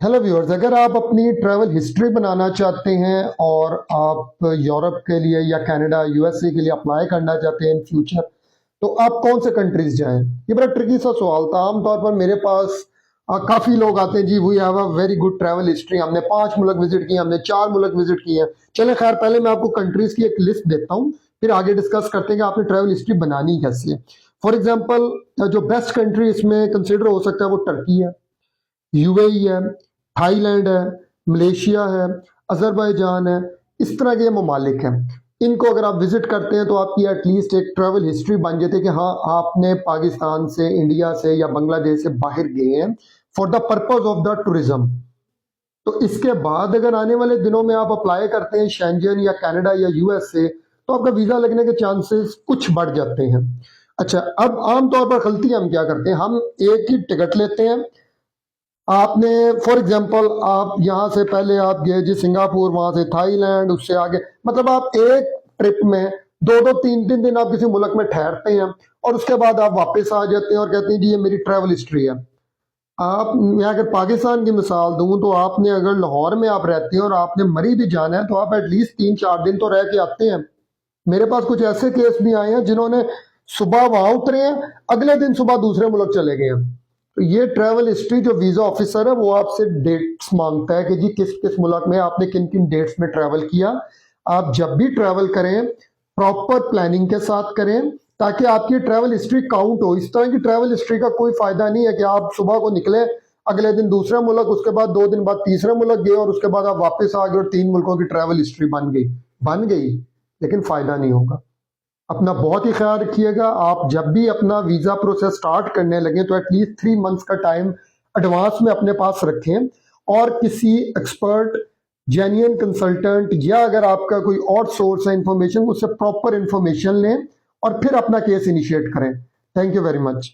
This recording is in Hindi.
हेलो व्यूअर्स, अगर आप अपनी ट्रैवल हिस्ट्री बनाना चाहते हैं और आप यूरोप के लिए या कनाडा यूएसए के लिए अप्लाई करना चाहते हैं इन फ्यूचर, तो आप कौन से कंट्रीज जाएं? ये बड़ा ट्रिकी सा सवाल था। आमतौर पर मेरे पास काफी लोग आते हैं, जी we have a very good travel history, हमने 5 मुल्क विजिट किए, हमने 4 मुल्क विजिट किए हैं। चले खैर, पहले मैं आपको कंट्रीज की एक लिस्ट देता हूँ, फिर आगे डिस्कस करते हैं कि आपने ट्रैवल हिस्ट्री बनानी कैसी है। फॉर एग्जाम्पल, जो बेस्ट कंट्री इसमें कंसिडर हो सकता है वो टर्की है, यूएई है, थाईलैंड है, मलेशिया है, अजरबैजान है। इस तरह के ममालिक हैं। इनको अगर आप विजिट करते हैं तो आपकी एटलीस्ट एक ट्रैवल हिस्ट्री बन जाती है कि हाँ, आपने पाकिस्तान से, इंडिया से या बांग्लादेश से बाहर गए हैं for the purpose of the tourism. तो इसके बाद अगर आने वाले दिनों में आप अप्लाई करते हैं शेंजन या कनाडा या यूएसए, तो आपका वीजा लगने के चांसेस कुछ बढ़ जाते हैं। अच्छा, अब आमतौर पर गलती हम क्या करते हैं, हम एक ही टिकट लेते हैं। आपने फॉर एग्जांपल, आप यहाँ से पहले आप गए जी सिंगापुर, वहां से थाईलैंड, उससे आगे, मतलब आप एक ट्रिप में 2-2 3 3 दिन आप किसी मुल्क में ठहरते हैं और उसके बाद आप वापस आ जाते हैं और कहते हैं जी ये मेरी ट्रैवल हिस्ट्री है। आप, मैं अगर पाकिस्तान की मिसाल दूं तो आपने अगर लाहौर में आप रहते हैं और आपने मरी भी जाना है तो आप एटलीस्ट 3-4 दिन तो रह के आते हैं। मेरे पास कुछ ऐसे केस भी आए हैं जिन्होंने सुबह वहां उतरे हैं, अगले दिन सुबह दूसरे मुल्क चले गए हैं। तो ये ट्रैवल हिस्ट्री जो वीजा ऑफिसर है वो आपसे डेट्स मांगता है कि जी किस किस मुल्क में आपने किन किन डेट्स में ट्रैवल किया। आप जब भी ट्रैवल करें प्रॉपर प्लानिंग के साथ करें ताकि आपकी ट्रैवल हिस्ट्री काउंट हो। इस तरह की ट्रैवल हिस्ट्री का कोई फायदा नहीं है कि आप सुबह को निकले, अगले दिन दूसरे मुल्क, उसके बाद 2 दिन बाद तीसरे मुल्क गए और उसके बाद आप वापस आ गए और 3 मुल्कों की ट्रैवल हिस्ट्री बन गई, लेकिन फायदा नहीं होगा। अपना बहुत ही ख्याल रखिएगा। आप जब भी अपना वीजा प्रोसेस स्टार्ट करने लगे तो एटलीस्ट 3 मंथ्स का टाइम एडवांस में अपने पास रखें और किसी एक्सपर्ट, जेन्युइन कंसल्टेंट या अगर आपका कोई और सोर्स है इंफॉर्मेशन, उससे प्रॉपर इंफॉर्मेशन लें और फिर अपना केस इनिशिएट करें। Thank you very much.